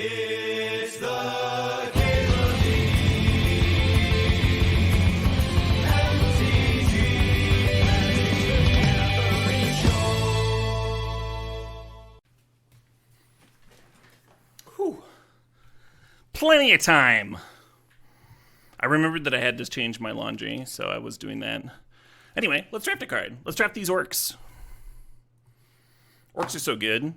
It's the Game of the MTGO Show. Whew. Plenty of time. I remembered that I had to change my laundry, so I was doing that. Anyway, let's draft a card. Let's draft these orcs. Orcs are so good.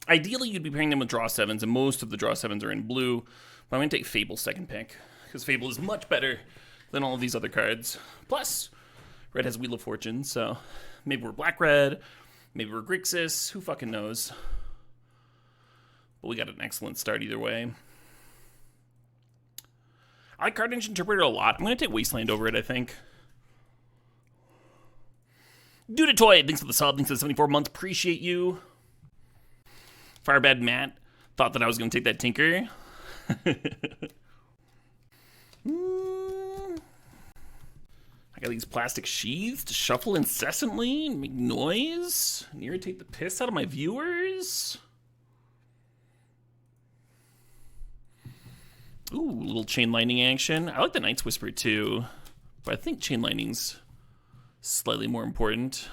Ideally, you'd be pairing them with draw 7s, and most of the draw 7s are in blue. But I'm going to take Fable second pick, because Fable is much better than all of these other cards. Plus, red has Wheel of Fortune, so maybe we're black-red, maybe we're Grixis, who fucking knows. But we got an excellent start either way. I like Carnage Interpreter a lot. I'm going to take Wasteland over it, I think. Dudatoy, thanks for the sub, thanks for the 74 months, appreciate you. Firebad Matt thought that I was going to take that Tinker. I got these plastic sheaths to shuffle incessantly and make noise and irritate the piss out of my viewers. Ooh, little Chain Lightning action. I like the Night's Whisper too, but I think Chain Lightning's slightly more important.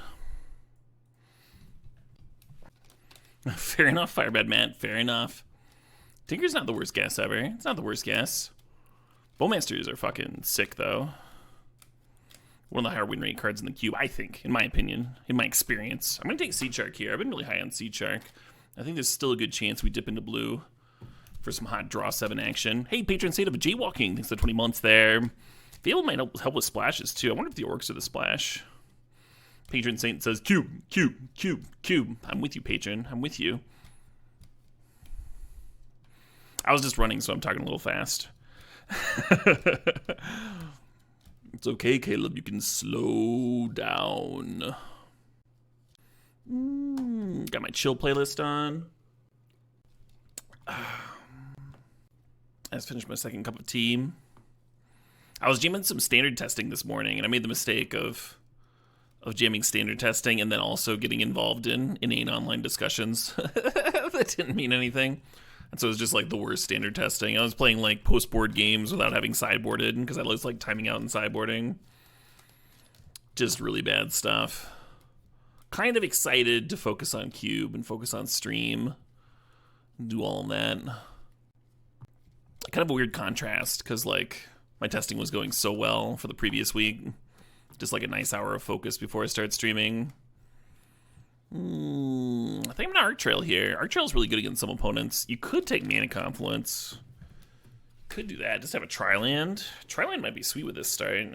Fair enough, Firebad Matt. Fair enough. Tinker's not the worst guess ever. It's not the worst guess. Bowmasters are fucking sick, though. One of the higher win rate cards in the cube, I think, in my opinion, in my experience. I'm going to take Seedshark here. I've been really high on Seedshark. I think there's still a good chance we dip into blue for some hot draw 7 action. Hey, Patron Saint of Jaywalking. Thanks for 20 months there. Fable might help with splashes, too. I wonder if the orcs are the splash. Patron Saint says, cube, cube, cube, cube. I'm with you, Patron. I'm with you. I was just running, so I'm talking a little fast. It's okay, Caleb. You can slow down. Got my chill playlist on. I just finished my second cup of tea. I was jamming some standard testing this morning, and I made the mistake of jamming standard testing and then also getting involved in inane online discussions that didn't mean anything. And so it was just like the worst standard testing. I was playing like post-board games without having sideboarded because I was like timing out and sideboarding. Just really bad stuff. Kind of excited to focus on cube and focus on stream. Do all of that. Kind of a weird contrast because like my testing was going so well for the previous week. Just like a nice hour of focus before I start streaming. I think I'm gonna Arc Trail here. Arc Trail is really good against some opponents. You could take Mana Confluence. Could do that. Just have a Tri-Land. Tri-Land might be sweet with this start.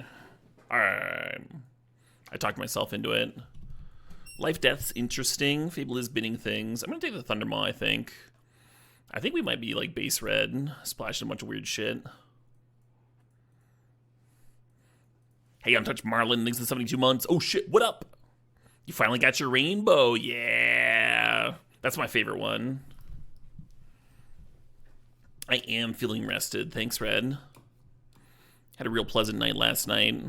Alright. I talked myself into it. Life Death's interesting. Fable is bidding things. I'm gonna take the Thundermaw, I think. I think we might be like base red, splashing a bunch of weird shit. Hey, Untouched Marlin, thanks for 72 months. Oh shit, what up? You finally got your rainbow, yeah. That's my favorite one. I am feeling rested, thanks, Red. Had a real pleasant night last night.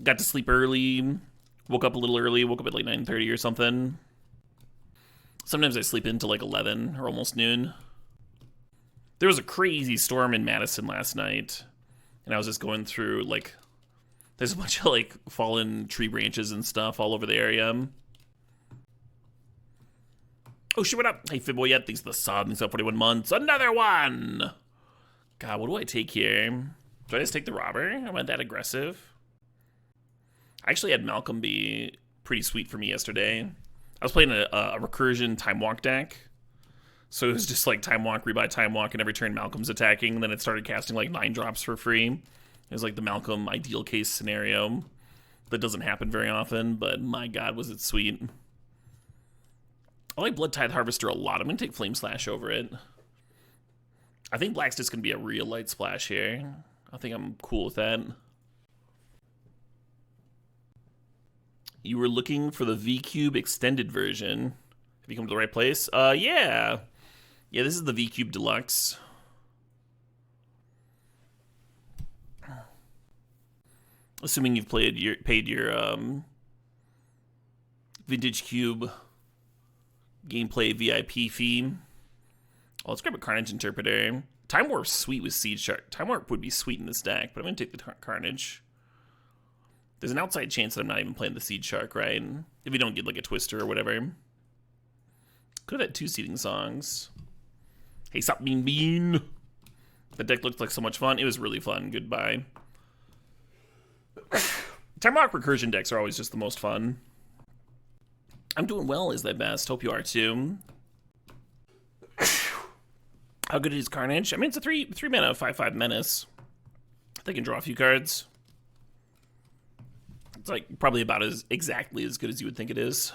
Got to sleep early, woke up a little early, woke up at like 9:30 or something. Sometimes I sleep into like 11 or almost noon. There was a crazy storm in Madison last night. And I was just going through, like, there's a bunch of, like, fallen tree branches and stuff all over the area. Oh, shit, what up? Hey, Fibboyette, thanks for the sub. Thanks for 41 months. Another one! God, what do I take here? Do I just take the robber? Am I that aggressive? I actually had Malcolm be pretty sweet for me yesterday. I was playing a recursion Time Walk deck. So it was just like Time Walk, rebuy Time Walk, and every turn Malcolm's attacking, and then it started casting like 9 drops for free. It was like the Malcolm ideal case scenario. That doesn't happen very often, but my god, was it sweet. I like Blood Tithe Harvester a lot. I'm going to take Flame Slash over it. I think Black's just going to be a real light splash here. I think I'm cool with that. You were looking for the V-Cube extended version. Have you come to the right place? Yeah. Yeah, this is the V-Cube Deluxe. Assuming you've paid your Vintage Cube gameplay VIP theme. Oh, let's grab a Carnage Interpreter. Time Warp's sweet with Seedshark. Time Warp would be sweet in this deck, but I'm going to take the Carnage. There's an outside chance that I'm not even playing the Seedshark, right? If we don't get like a Twister or whatever. Could have had 2 Seeding Songs. Hey, stop being mean. The deck looked like so much fun. It was really fun. Goodbye. Time Warp recursion decks are always just the most fun. I'm doing well, is that best? Hope you are too. How good is Carnage? I mean, it's a 3 mana 5/5 menace. They can draw a few cards. It's like probably about exactly as good as you would think it is.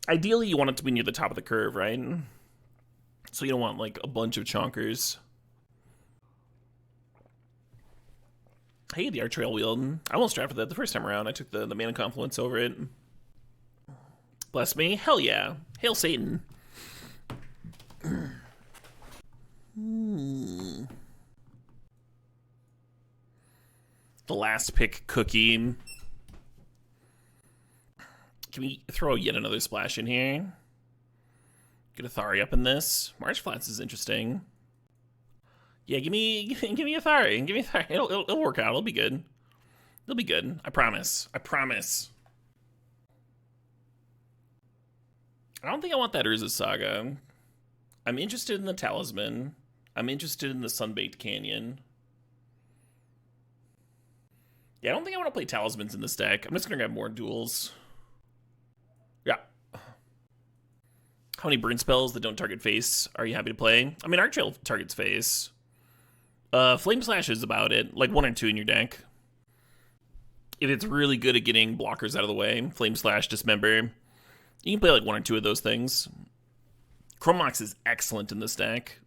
Ideally, you want it to be near the top of the curve, right? So you don't want like a bunch of chonkers. Hey, the Artrail Wield. I almost drafted that the first time around. I took the Mana Confluence over it. Bless me. Hell yeah. Hail Satan. The last pick cookie. Can we throw yet another splash in here? Get a Thari up in this. Marsh Flats is interesting. Yeah, give me a Thari. Give me a Thari. It'll work out. It'll be good. It'll be good. I promise. I promise. I don't think I want that Urza Saga. I'm interested in the Talisman. I'm interested in the Sunbaked Canyon. Yeah, I don't think I want to play Talismans in this deck. I'm just going to grab more duels. Yeah. How many burn spells that don't target face are you happy to play? I mean, Archtrail targets face. Flame Slash is about it. Like 1 or 2 in your deck. If it's really good at getting blockers out of the way, Flame Slash, Dismember. You can play like 1 or 2 of those things. Chrome Mox is excellent in this deck.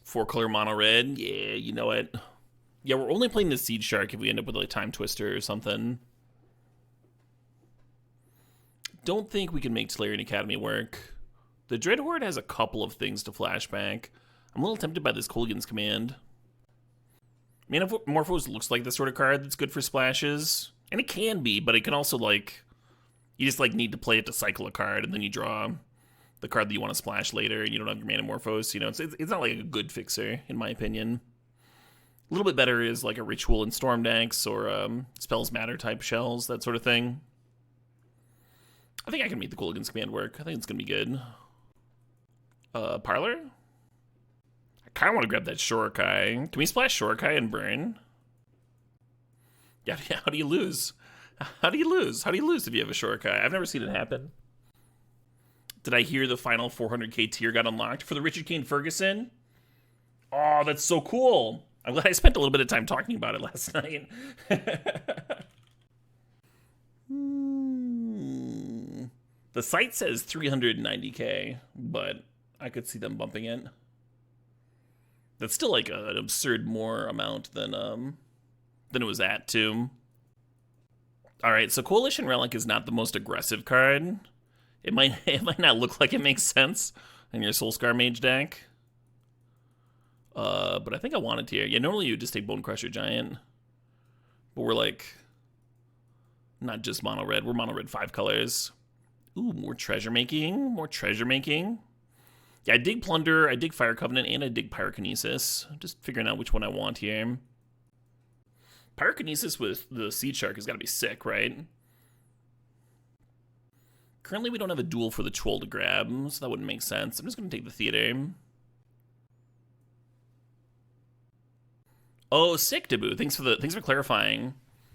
Four-color mono red. Yeah, you know it. Yeah, we're only playing the Seedshark if we end up with like Time Twister or something. Don't think we can make Tolarian Academy work. The Dreadhorde has a couple of things to flashback. I'm a little tempted by this Kolaghan's Command. Metamorphose looks like the sort of card that's good for splashes. And it can be, but it can also, like, you just, like, need to play it to cycle a card, and then you draw the card that you want to splash later, and you don't have your Metamorphose. You know, it's not, like, a good fixer, in my opinion. A little bit better is, like, a Ritual and Storm decks, or Spells Matter type shells, that sort of thing. I think I can make the Kolaghan's Command work. I think it's going to be good. Parlor? I kind of want to grab that Shorakai. Can we splash Shorakai and burn? Yeah, how do you lose? How do you lose? How do you lose if you have a Shorakai? I've never seen it happen. Did I hear the final 400k tier got unlocked for the Richard Kane Ferguson? Oh, that's so cool. I'm glad I spent a little bit of time talking about it last night. The site says 390k, but I could see them bumping it. That's still like an absurd more amount than it was at, too. Alright, so Coalition Relic is not the most aggressive card. It might not look like it makes sense in your Soul-Scar Mage deck. But I think I want it here. Yeah, normally you would just take Bone Crusher Giant. But we're like, not just mono red, we're mono red 5 colors. Ooh, more treasure making, more treasure making. Yeah, I dig Plunder, I dig Fire Covenant, and I dig Pyrokinesis. Just figuring out which one I want here. Pyrokinesis with the Seedshark has got to be sick, right? Currently, we don't have a duel for the Troll to grab, so that wouldn't make sense. I'm just going to take the Theater. Oh, sick, Dabu. Thanks for clarifying.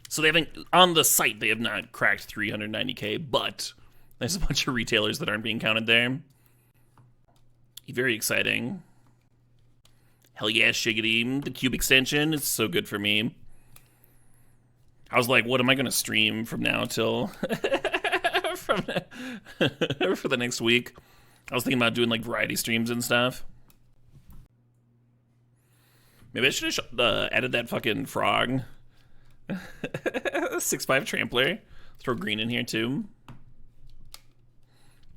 So they haven't, on the site, they have not cracked 390k, but there's a bunch of retailers that aren't being counted there. Very exciting. Hell yeah, Shiggity. The Cube extension is so good for me. I was like, what am I going to stream from now till for the next week? I was thinking about doing like variety streams and stuff. Maybe I should have added that fucking frog. 6/5 Trampler. Throw green in here too.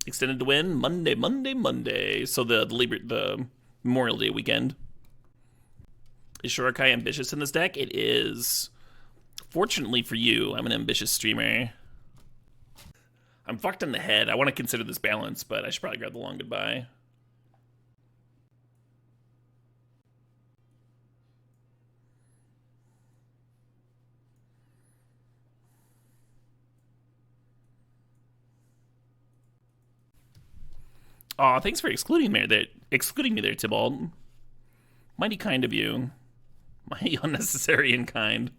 Extended to win Monday. So the Memorial Day weekend. Is Shorakai ambitious in this deck? It is. Fortunately for you, I'm an ambitious streamer. I'm fucked in the head. I want to consider this balance, but I should probably grab the long goodbye. Aw, thanks for excluding me there, Tybalt. Mighty kind of you. Mighty unnecessary and kind.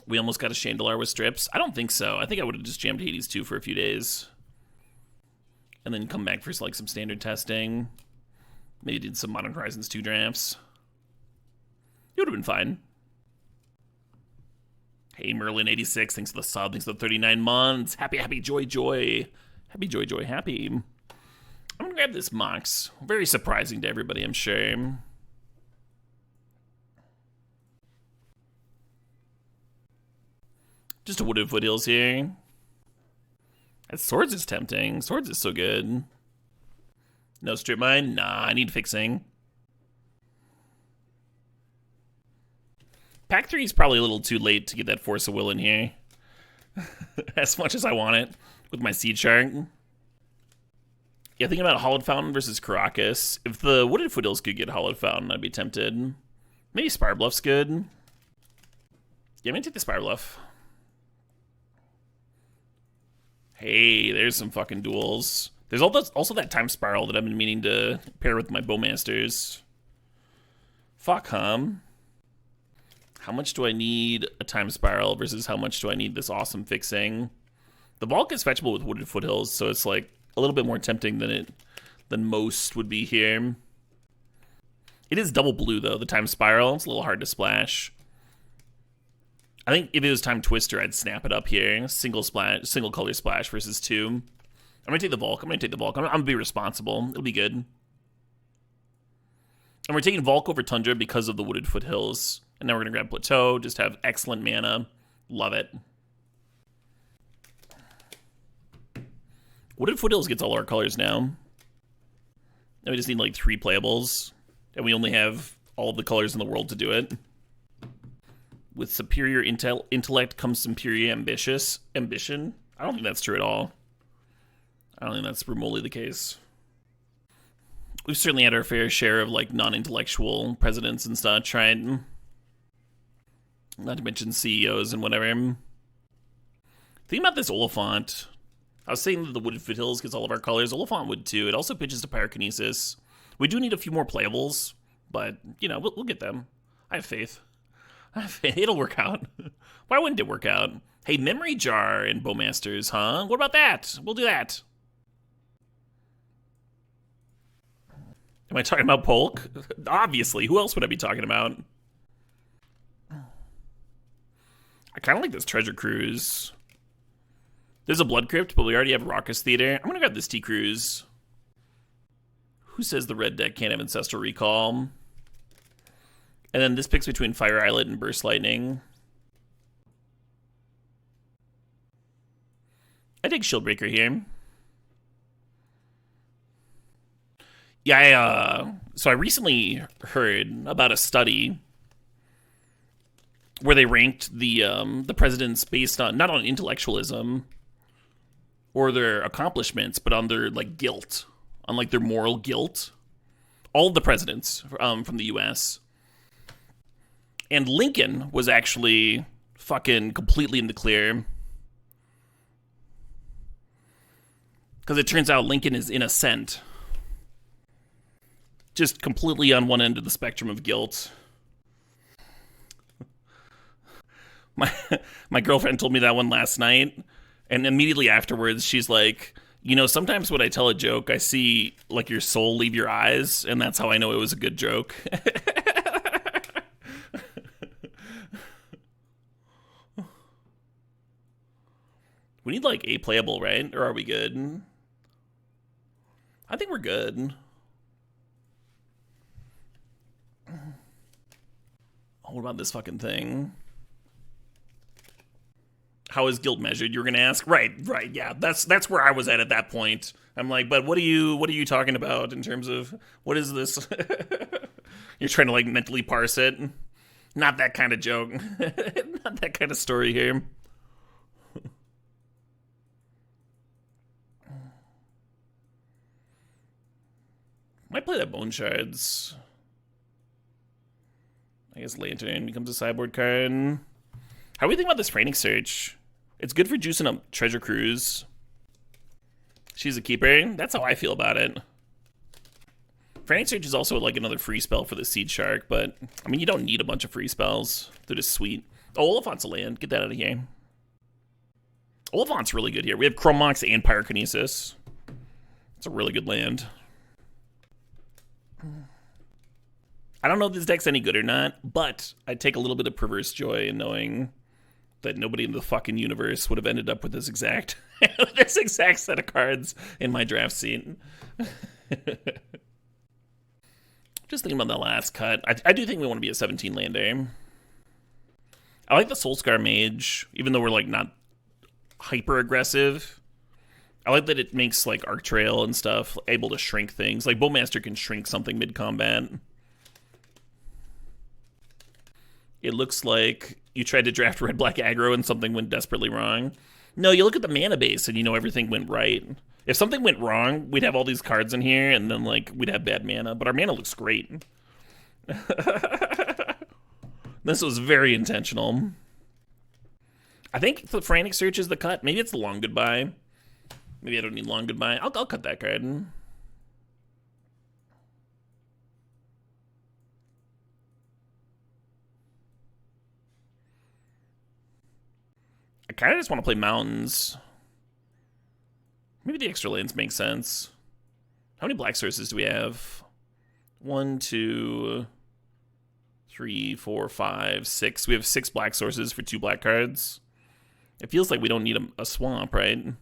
We almost got a Chandelar with strips. I don't think so. I think I would have just jammed Hades 2 for a few days. And then come back for like some standard testing. Maybe did some Modern Horizons 2 drafts. It would have been fine. Hey, Merlin86, thanks for the sub, thanks for the 39 months. Happy, happy, joy, joy. Happy, joy, joy, happy. I'm gonna grab this Mox. Very surprising to everybody, I'm sure. Just a Wooded Foothills here. That Swords is tempting. Swords is so good. No strip mine? Nah, I need fixing. Pack 3 is probably a little too late to get that Force of Will in here. As much as I want it with my Seedshark. Yeah, thinking about Hollowed Fountain versus Caracas. If the Wooded Foothills could get Hollowed Fountain, I'd be tempted. Maybe Spirebluff's good. Yeah, I'm gonna take the Spirebluff. Hey, there's some fucking duels. There's also that Time Spiral that I've been meaning to pair with my Bowmasters. Fuck, How much do I need a Time Spiral versus how much do I need this awesome fixing? The bulk is fetchable with Wooded Foothills, so it's like a little bit more tempting than most would be here. It is double blue though, the Time Spiral. It's a little hard to splash. I think if it was Time Twister, I'd snap it up here. Single color splash versus 2. I'm gonna take the Volk. I'm gonna be responsible. It'll be good. And we're taking Volk over Tundra because of the Wooded Foothills. And then we're gonna grab Plateau, just have excellent mana. Love it. Wooded Foothills gets all our colors now. Now we just need like 3 playables. And we only have all of the colors in the world to do it. With superior intellect comes superior ambition. I don't think that's true at all. I don't think that's remotely the case. We've certainly had our fair share of like non-intellectual presidents and such, right? Not to mention CEOs and whatever. Think about this Oliphaunt. I was saying that the Wooded Foothills gets all of our colors. Oliphaunt would too. It also pitches to Pyrokinesis. We do need a few more playables, but you know, we'll get them. I have faith. It'll work out. Why wouldn't it work out? Hey, Memory Jar and Bowmasters, huh? What about that? We'll do that. Am I talking about Polk? Obviously. Who else would I be talking about? I kind of like this Treasure Cruise. There's a Blood Crypt, but we already have Raucous Theater. I'm going to grab this T-Cruise. Who says the red deck can't have Ancestral Recall? And then this picks between Fiery Islet and Burst Lightning. I take Shieldbreaker here. Yeah, so I recently heard about a study where they ranked the presidents based on, not on intellectualism or their accomplishments, but on their, like, guilt. On, like, their moral guilt. All of the presidents from the U.S., and Lincoln was actually fucking completely in the clear. Because it turns out Lincoln is innocent. Just completely on one end of the spectrum of guilt. My girlfriend told me that one last night. And immediately afterwards, she's like, you know, sometimes when I tell a joke, I see, like, your soul leave your eyes. And that's how I know it was a good joke. We need, like, a playable, right? Or are we good? I think we're good. Oh, what about this fucking thing? How is guilt measured? You're gonna ask? Right, yeah. That's where I was at that point. I'm like, but what are you talking about in terms of what is this? You're trying to like mentally parse it. Not that kind of joke. Not that kind of story here. Might play that Bone Shards. I guess Lantern becomes a sideboard card. How do we think about this Frantic Search? It's good for juicing up Treasure Cruise. She's a keeper. That's how I feel about it. Frantic Search is also like another free spell for the Seedshark, but I mean, you don't need a bunch of free spells. They're just sweet. Oh, Olifaunt's a land. Get that out of here. Olifaunt's really good here. We have Chrome Mox and Pyrokinesis. It's a really good land. I don't know if this deck's any good or not, but I take a little bit of perverse joy in knowing that nobody in the fucking universe would have ended up with this exact set of cards in my draft seat. Just thinking about that last cut. I do think we want to be a 17 lander. I like the Soul-Scar Mage, even though we're like not hyper aggressive. I like that it makes like Arc Trail and stuff able to shrink things. Like Bowmaster can shrink something mid-combat. It looks like you tried to draft red-black aggro and something went desperately wrong. No, you look at the mana base and you know everything went right. If something went wrong, we'd have all these cards in here and then like we'd have bad mana, but our mana looks great. This was very intentional. I think the Frantic Search is the cut. Maybe it's the Long Goodbye. Maybe I don't need Long Goodbye. I'll cut that card. I kind of just want to play Mountains. Maybe the extra lands make sense. How many black sources do we have? 1, 2, 3, 4, 5, 6. We have 6 black sources for 2 black cards. It feels like we don't need a swamp, right?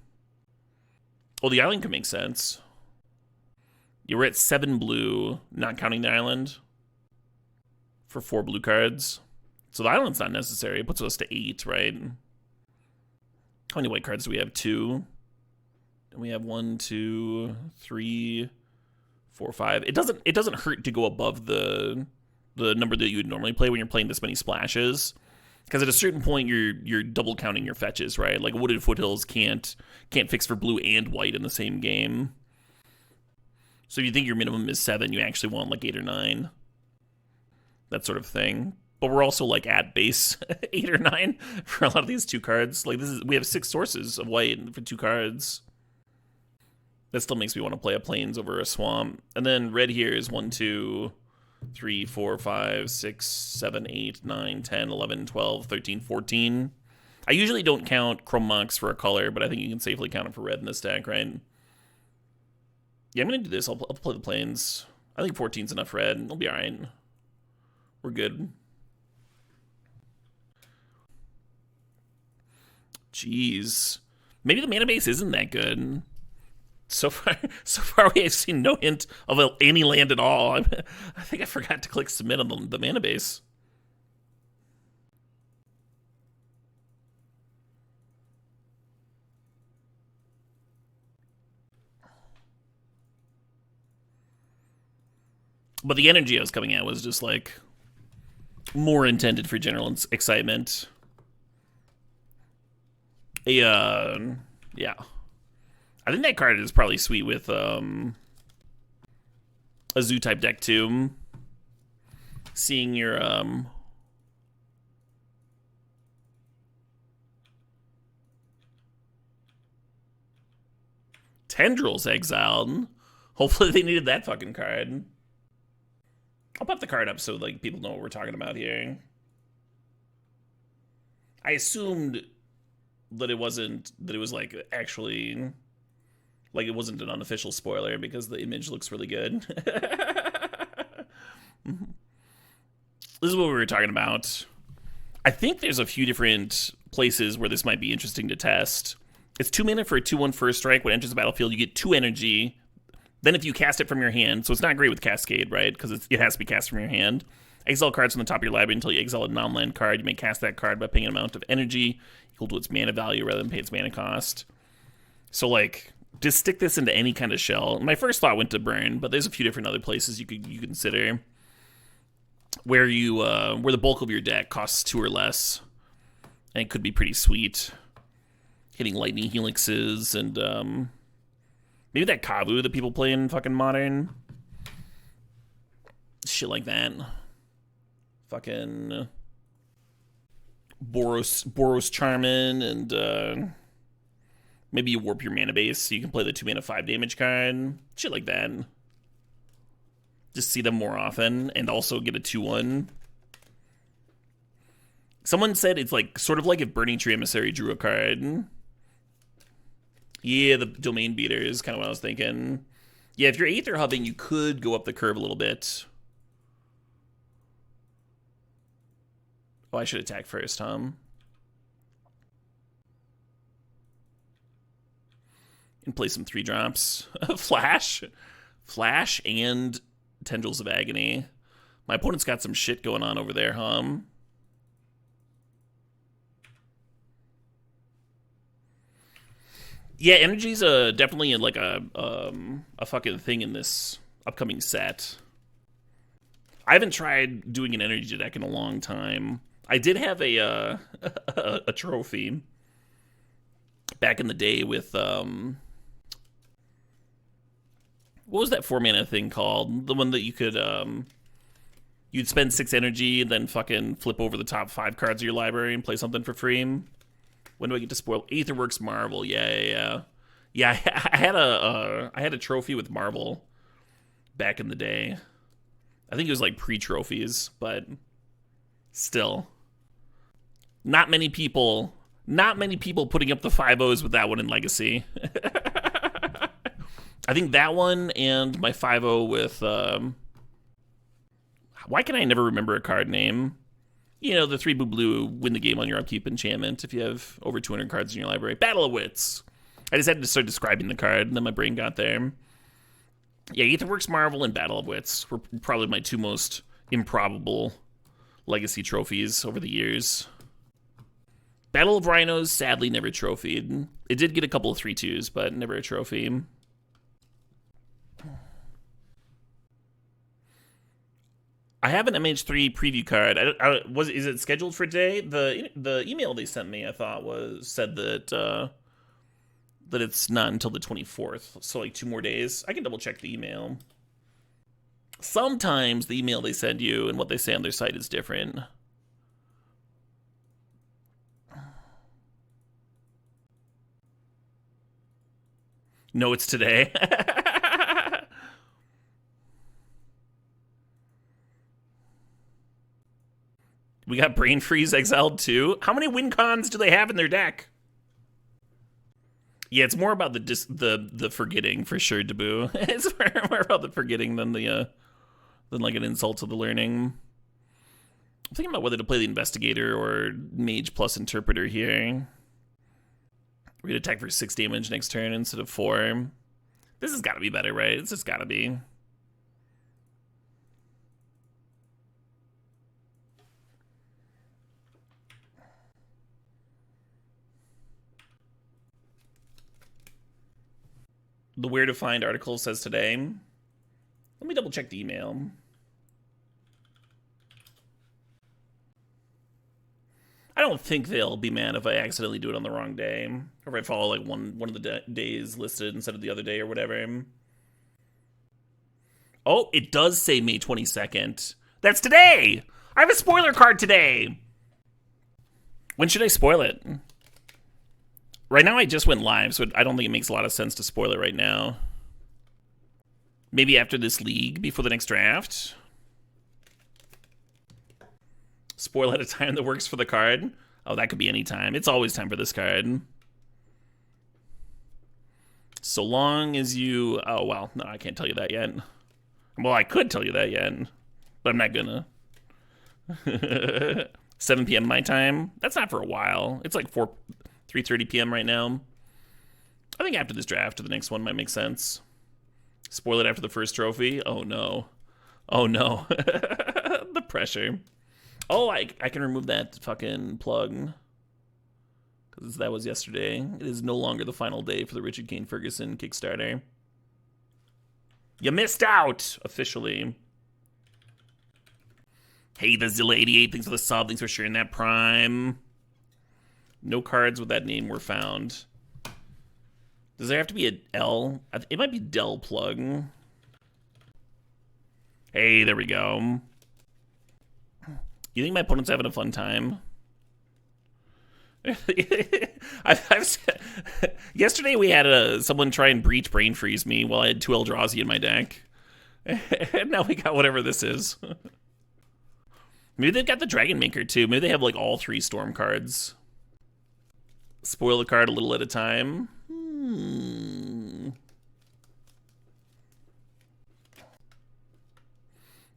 Well, the island could make sense. You were at 7 blue, not counting the island, for 4 blue cards. So the island's not necessary. It puts us to 8, right? How many white cards do we have? 2. And we have 1, 2, 3, 4, 5. It doesn't hurt to go above the number that you would normally play when you're playing this many splashes. Because at a certain point, you're double counting your fetches, right? Like Wooded Foothills can't fix for blue and white in the same game. So if you think your minimum is 7, you actually want like 8 or 9. That sort of thing. But we're also like at base 8 or 9 for a lot of these 2 cards. Like we have 6 sources of white for 2 cards. That still makes me want to play a plains over a swamp. And then red here is 1, 2, 3, 4, 5, 6, 7, 8, 9, 10, 11, 12, 13, 14. I usually don't count Chrome Mox for a color, but I think you can safely count it for red in this deck, right? Yeah, I'm going to do this. I'll play the plains. I think 14's enough red. It'll be alright. We're good. Jeez. Maybe the mana base isn't that good. So far we have seen no hint of any land at all. I think I forgot to click submit on the mana base. But the energy I was coming at was just like more intended for general excitement. Yeah. I think that card is probably sweet with a zoo type deck too. Seeing your Tendrils exiled. Hopefully they needed that fucking card. I'll pop the card up so like people know what we're talking about here. I assumed that it was like actually like it wasn't an unofficial spoiler because the image looks really good. This is what we were talking about. I think there's a few different places where this might be interesting to test. It's 2 mana for a 2/1 first strike. When it enters the battlefield, you get 2 energy. Then if you cast it from your hand, so it's not great with Cascade, right? Because it has to be cast from your hand. Exile cards from the top of your library until you exile a non-land card. You may cast that card by paying an amount of energy equal to its mana value rather than pay its mana cost. So, like, just stick this into any kind of shell. My first thought went to burn, but there's a few different other places you could consider. where the bulk of your deck costs 2 or less, and it could be pretty sweet. Hitting lightning helixes and maybe that Kavu that people play in fucking Modern. Shit like that. Fucking Boros Charmin, and maybe you warp your mana base so you can play the 2 mana 5 damage card. Shit like that. Just see them more often, and also get a 2/1. Someone said it's like sort of like if Burning Tree Emissary drew a card. Yeah, the Domain Beater is kind of what I was thinking. Yeah, if you're Aether Hubbing, you could go up the curve a little bit. Oh, I should attack first, huh? And play some 3-drops. Flash, and Tendrils of Agony. My opponent's got some shit going on over there, huh? Yeah, energy's definitely like a fucking thing in this upcoming set. I haven't tried doing an energy deck in a long time. I did have a a trophy back in the day with what was that 4-mana thing called? The one that you could you'd spend 6 energy and then fucking flip over the top 5 cards of your library and play something for free. When do I get to spoil? Aetherworks Marvel. Yeah. I had a trophy with Marvel back in the day. I think it was like pre-trophies, but still, not many people putting up the 5-0s with that one in Legacy. I think that one and my 5-0 with why can I never remember a card name? You know, the 3 blue win the game on your upkeep enchantment if you have over 200 cards in your library. Battle of Wits. I just had to start describing the card, and then my brain got there. Yeah, Aetherworks Marvel and Battle of Wits were probably my 2 most improbable Legacy trophies over the years. Battle of Rhinos, sadly, never trophied. It did get a couple of 3/2s, but never a trophy. I have an MH3 preview card. Is it scheduled for today? The email they sent me, I thought, said that that it's not until the 24th, so like 2 more days. I can double check the email. Sometimes the email they send you and what they say on their site is different. No, it's today. We got Brain Freeze exiled too. How many win cons do they have in their deck? Yeah, it's more about the forgetting for sure, Debut. It's more about the forgetting than like an insult to the learning. I'm thinking about whether to play the Investigator or Mage plus Interpreter here. We're gonna attack for 6 damage next turn instead of 4. This has got to be better, right? It's just got to be. The Where to Find article says today. Let me double check the email. I don't think they'll be mad if I accidentally do it on the wrong day, or if I follow like one of the days listed instead of the other day or whatever. Oh, it does say May 22nd. That's today! I have a spoiler card today! When should I spoil it? Right now I just went live, so I don't think it makes a lot of sense to spoil it right now. Maybe after this league, before the next draft. Spoil at a time that works for the card. Oh, that could be any time. It's always time for this card. So long as you... Oh, well, no, I can't tell you that yet. Well, I could tell you that yet, but I'm not gonna. 7 p.m. my time? That's not for a while. It's like 3:30 p.m. right now. I think after this draft, the next one might make sense. Spoil it after the first trophy? Oh, no. Oh, no. The pressure. Oh, I can remove that fucking plug. Because that was yesterday. It is no longer the final day for the Richard Kane Ferguson Kickstarter. You missed out, officially. Hey, the Zilla88, thanks for the sub, thanks for sharing that Prime. No cards with that name were found. Does there have to be a L? It might be Del Plug. Hey, there we go. You think my opponent's having a fun time? Yesterday we had someone try and breach Brain Freeze me while I had 2 Eldrazi in my deck. And now we got whatever this is. Maybe they've got the Dragon Maker too. Maybe they have like all 3 Storm cards. Spoil the card a little at a time.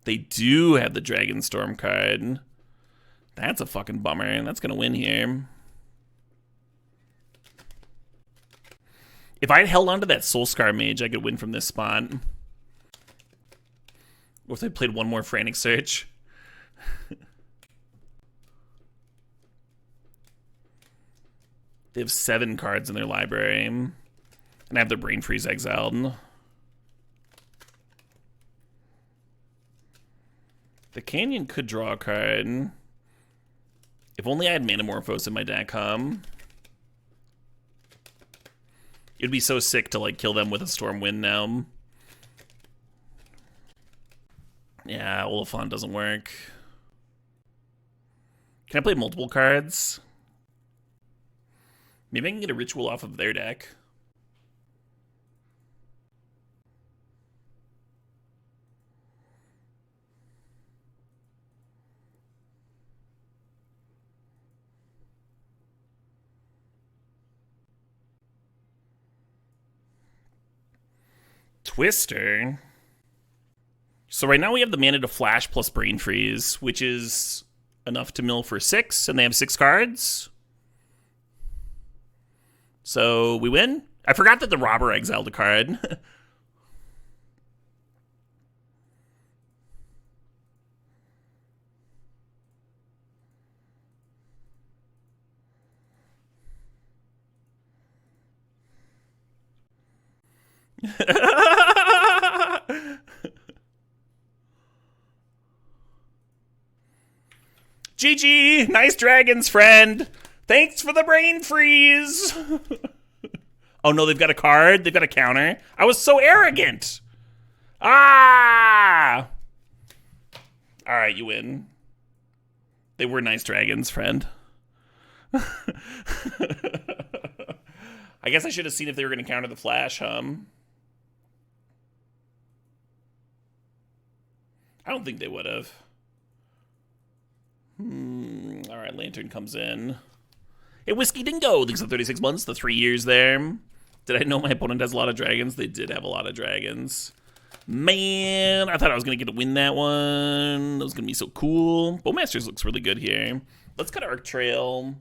They do have the Dragon Storm card. That's a fucking bummer. That's gonna win here. If I had held on to that Soul-Scar Mage, I could win from this spot. Or if they played one more Frantic Search. They have 7 cards in their library. And I have their Brain Freeze exiled. The Canyon could draw a card. If only I had Manamorphose in my deck, It'd be so sick to like kill them with a Stormwind now. Yeah, Oliphaunt doesn't work. Can I play multiple cards? Maybe I can get a Ritual off of their deck. Twister. So right now we have the mana to flash plus Brain Freeze, which is enough to mill for 6, and they have 6 cards. So we win. I forgot that the Robber exiled a card. GG! Nice dragons, friend! Thanks for the Brain Freeze! Oh no, they've got a card? They've got a counter? I was so arrogant! Ah! Alright, you win. They were nice dragons, friend. I guess I should have seen if they were going to counter the flash, I don't think they would have. Alright, Lantern comes in. Hey, Whiskey Dingo, thanks for 36 months, the 3 years there. Did I know my opponent has a lot of dragons? They did have a lot of dragons. Man, I thought I was going to get to win that one. That was going to be so cool. Bowmasters looks really good here. Let's cut Arc Trail.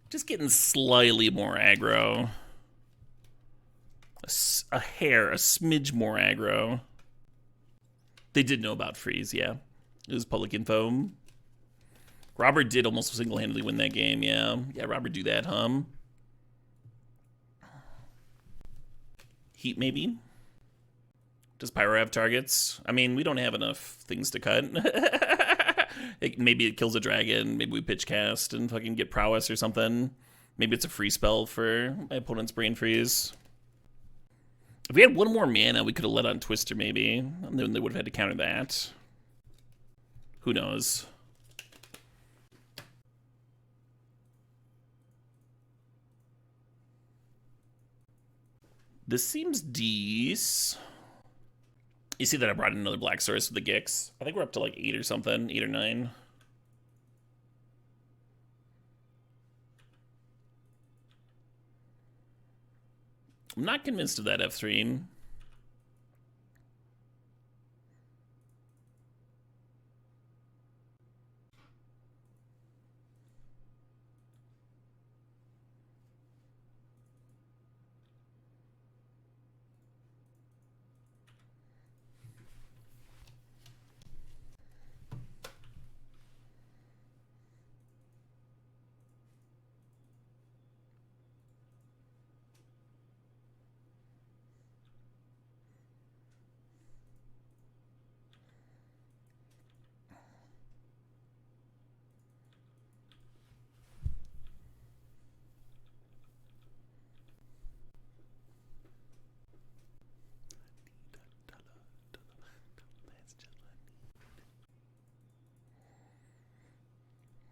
Just getting slightly more aggro. A hair, a smidge more aggro. They did know about freeze, yeah. It was public info. Robert did almost single-handedly win that game, yeah. Yeah, Robert do that, Heat, maybe? Does Pyro have targets? I mean, we don't have enough things to cut. Maybe it kills a dragon. Maybe we pitch cast and fucking get prowess or something. Maybe it's a free spell for my opponent's Brain Freeze. If we had one more mana, we could have let on Twister maybe. And then they would have had to counter that. Who knows? This seems decent. You see that I brought in another black source with the Gix. I think we're up to like 8 or something, 8 or 9. I'm not convinced of that F3.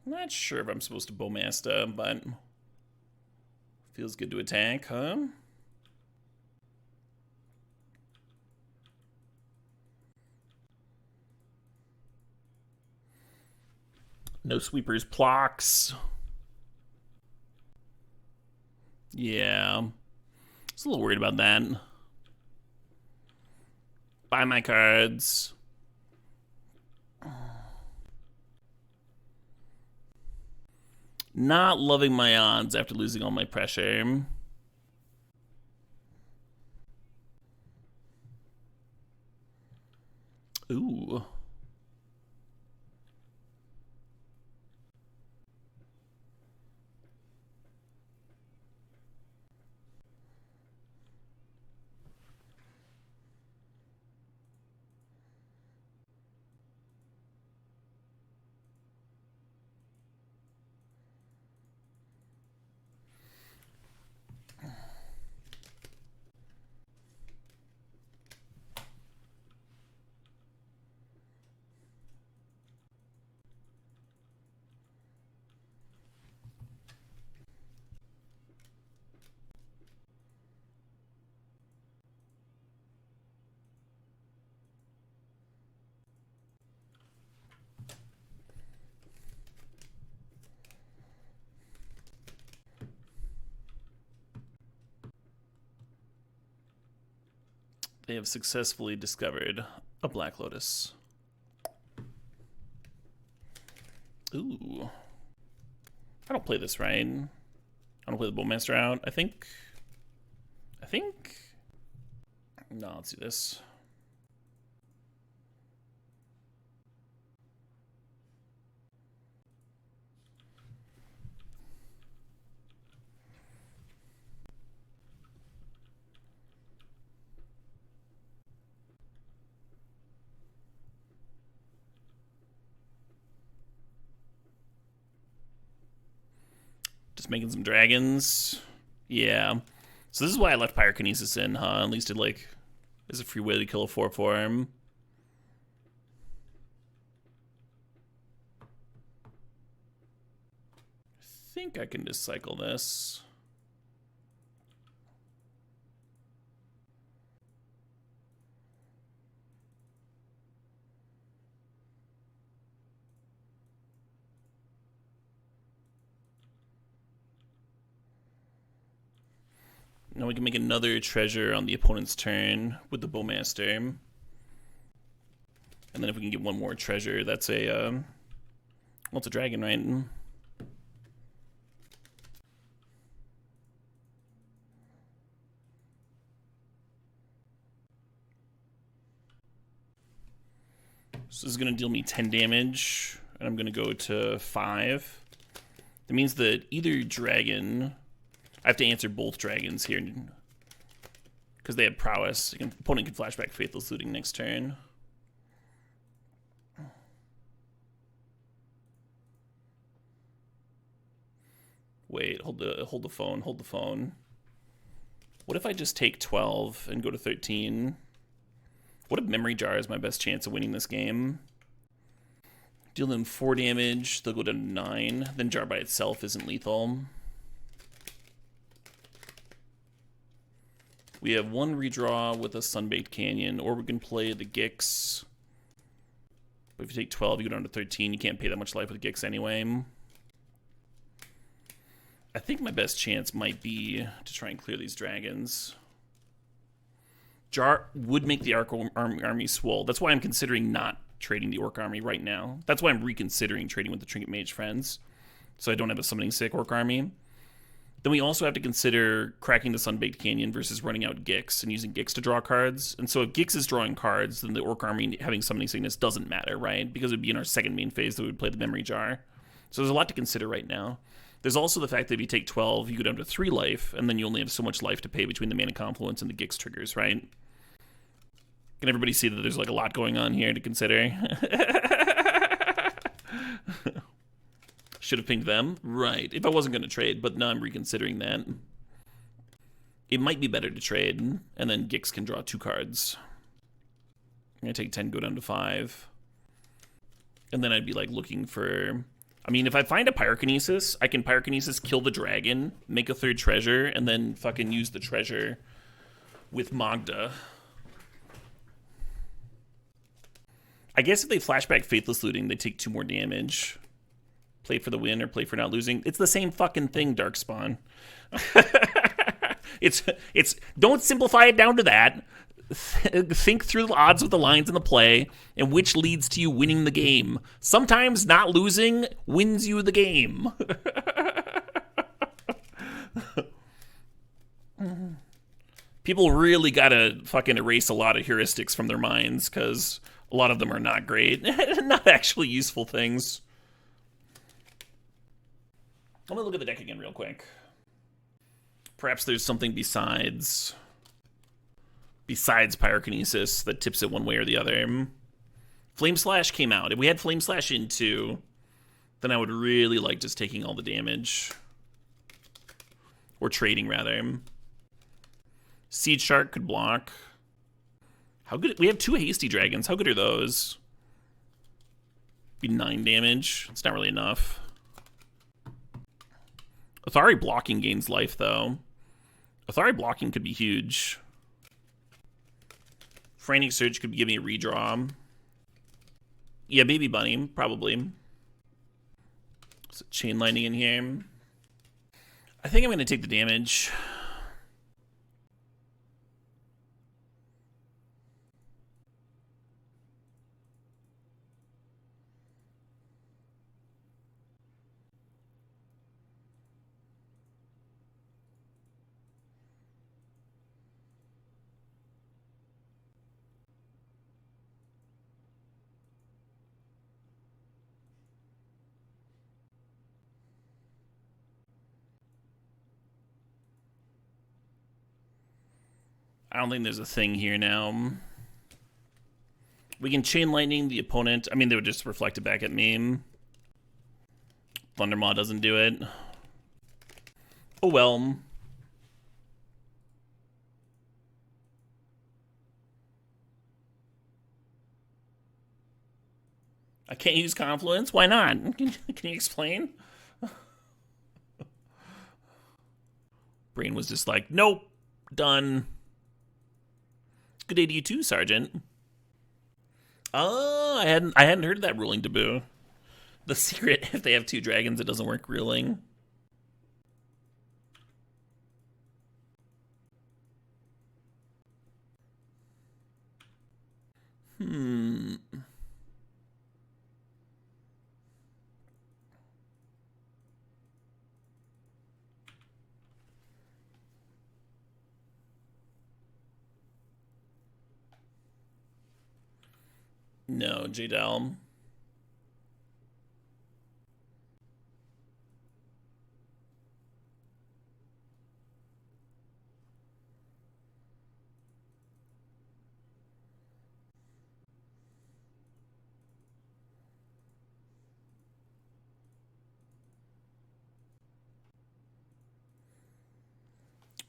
Not sure if I'm supposed to Bowmaster, but feels good to attack, huh? No sweepers, Plox. Yeah. I was a little worried about that. Buy my cards. Not loving my odds after losing all my pressure. Ooh. They have successfully discovered a Black Lotus. Ooh. I don't play this right. I don't play the Bowmaster out. I think. No, let's do this. Just making some dragons. Yeah. So this is why I left Pyrokinesis in, huh? At least it, like, is a free way to kill a 4/4. I think I can just cycle this. Now we can make another treasure on the opponent's turn with the Bowmaster. And then if we can get one more treasure, that's a, well, it's a dragon, right? So this is going to deal me 10 damage, and I'm going to go to 5. That means that either dragon... I have to answer both dragons here because they have prowess. Opponent can flashback Faithless Looting next turn. Wait, hold the phone. What if I just take 12 and go to 13? What if Memory Jar is my best chance of winning this game? Deal them 4 damage, they'll go down to 9. Then Jar by itself isn't lethal. We have one redraw with a Sunbaked Canyon, or we can play the Gix. But if you take 12, you go down to 13. You can't pay that much life with Gix anyway. I think my best chance might be to try and clear these dragons. Jar would make the Orc army swole. That's why I'm considering not trading the Orc army right now. That's why I'm reconsidering trading with the Trinket Mage friends. So I don't have a summoning sick Orc army. Then we also have to consider cracking the Sunbaked Canyon versus running out Gix and using Gix to draw cards. And so if Gix is drawing cards, then the Orc army having summoning sickness doesn't matter, right? Because it would be in our second main phase that we would play the Memory Jar. So there's a lot to consider right now. There's also the fact that if you take 12, you go down to 3 life, and then you only have so much life to pay between the Mana Confluence and the Gix triggers, right? Can everybody see that there's like a lot going on here to consider? Should have pinged them. Right. If I wasn't going to trade, but now I'm reconsidering that. It might be better to trade, and then Gix can draw 2 cards. I'm going to take 10, go down to 5. And then I'd be like looking for I mean, if I find a Pyrokinesis, I can Pyrokinesis, kill the dragon, make a 3rd treasure, and then fucking use the treasure with Magda. I guess if they flashback Faithless Looting, they take 2 more damage. Play for the win or play for not losing. It's the same fucking thing, Darkspawn. It's don't simplify it down to that. Think through the odds with the lines in the play and which leads to you winning the game. Sometimes not losing wins you the game. People really gotta fucking erase a lot of heuristics from their minds because a lot of them are not great. Not actually useful things. I'm gonna look at the deck again real quick. Perhaps there's something besides Pyrokinesis that tips it one way or the other. Flame Slash came out. If we had Flame Slash in too, then I would really like just taking all the damage. Or trading, rather. Seedshark could block. How good? We have 2 Hasty Dragons. How good are those? Be 9 damage. It's not really enough. Athari blocking gains life, though. Athari blocking could be huge. Frantic Search could give me a redraw. Yeah, Baby Bunny, probably. So Chain Lightning in here. I think I'm going to take the damage. I don't think there's a thing here now. We can Chain Lightning the opponent. I mean, they would just reflect it back at me. Thundermaw doesn't do it. Oh well. I can't use Confluence? Why not? Can you explain? Brain was just like, nope, done. Good day to you too, Sergeant. Oh, I hadn't heard of that ruling taboo. The secret, if they have 2 dragons, it doesn't work ruling. No, J-Del.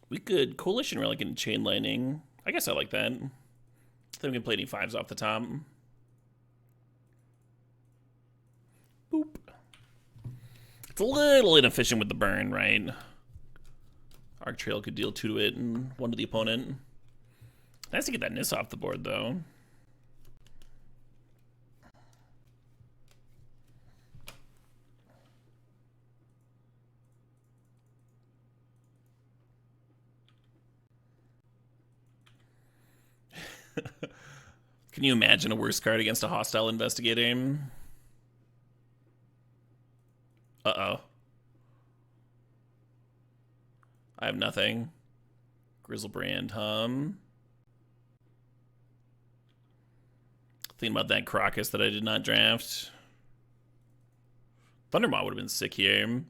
We could Coalition Relic and Chain Lightning. I guess I like that. Then we can play any 5s off the top. Boop. It's a little inefficient with the burn, right? Arc Trail could deal 2 to it and 1 to the opponent. Nice to get that Nis off the board, though. Can you imagine a worse card against a Hostile Investigator? Uh-oh. I have nothing. Grizzlebrand, Thinking about that Crocus that I did not draft. Thundermaw would have been sick here.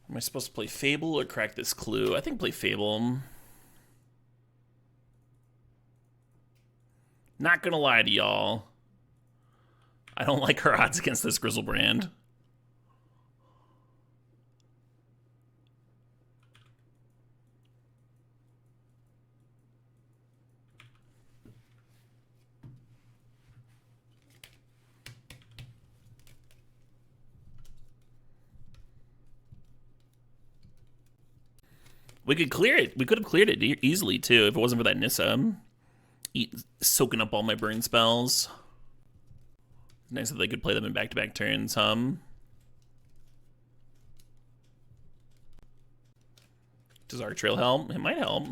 Am I supposed to play Fable or crack this clue? I think play Fable. Not gonna lie to y'all. I don't like her odds against this Grizzlebrand. We could clear it. We could have cleared it easily, too, if it wasn't for that Nissa. Soaking up all my burn spells. Nice that they could play them in back-to-back turns, Does Arc Trail help? It might help.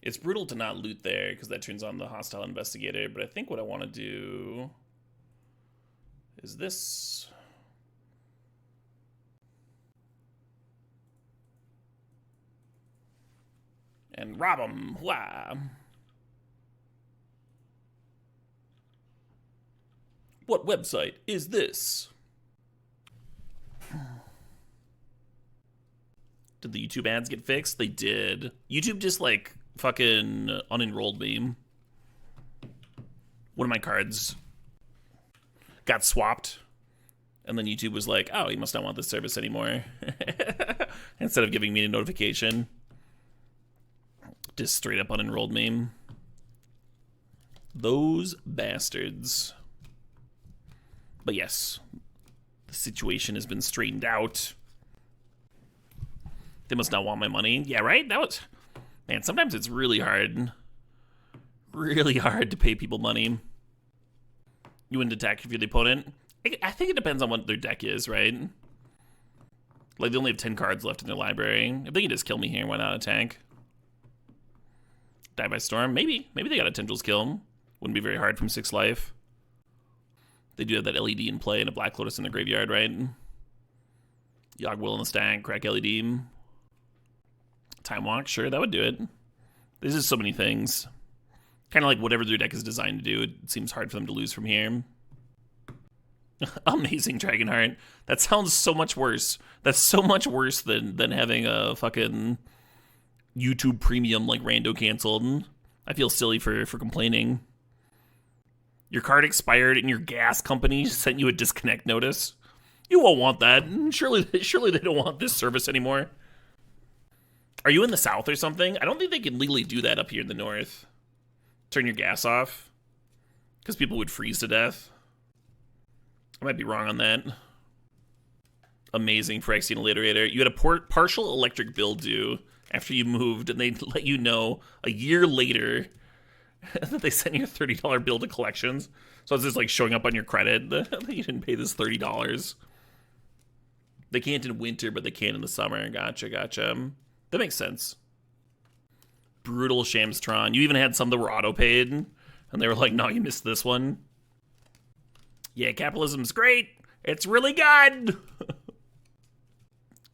It's brutal to not loot there because that turns on the Hostile Investigator, but I think what I want to do is this. And rob them. Wow. What website is this? Did the YouTube ads get fixed? They did. YouTube just like fucking unenrolled me. One of my cards got swapped. And then YouTube was like, oh, you must not want this service anymore. Instead of giving me a notification. Just straight up unenrolled me. Those bastards. But yes, the situation has been straightened out. They must not want my money. Yeah, right? That was... Man, sometimes it's really hard. Really hard to pay people money. You wouldn't attack if you're the opponent? I think it depends on what their deck is, right? Like, they only have 10 cards left in their library. If they can just kill me here, why not attack? Die by Storm? Maybe. Maybe they got a Tendrils kill. Wouldn't be very hard from 6 life. They do have that LED in play and a Black Lotus in their graveyard, right? Yawgmoth in the stack, crack LED. Time Walk, sure, that would do it. There's just so many things. Kind of like whatever their deck is designed to do, it seems hard for them to lose from here. Amazing Dragonheart. That sounds so much worse. That's so much worse than having a fucking YouTube premium like rando canceled. I feel silly for complaining. Your card expired and your gas company sent you a disconnect notice. You won't want that. Surely they don't want this service anymore. Are you in the south or something? I don't think they can legally do that up here in the north. Turn your gas off. Because people would freeze to death. I might be wrong on that. Amazing Phyrexian Alliterator. You had a partial electric bill due after you moved, and they let you know a year later that they sent you a $30 bill to collections. So it's just like showing up on your credit that you didn't pay this $30. They can't in winter, but they can in the summer. Gotcha. That makes sense. Brutal Shamstron. You even had some that were auto-paid, and they were like, no, you missed this one. Yeah, capitalism's great. It's really good.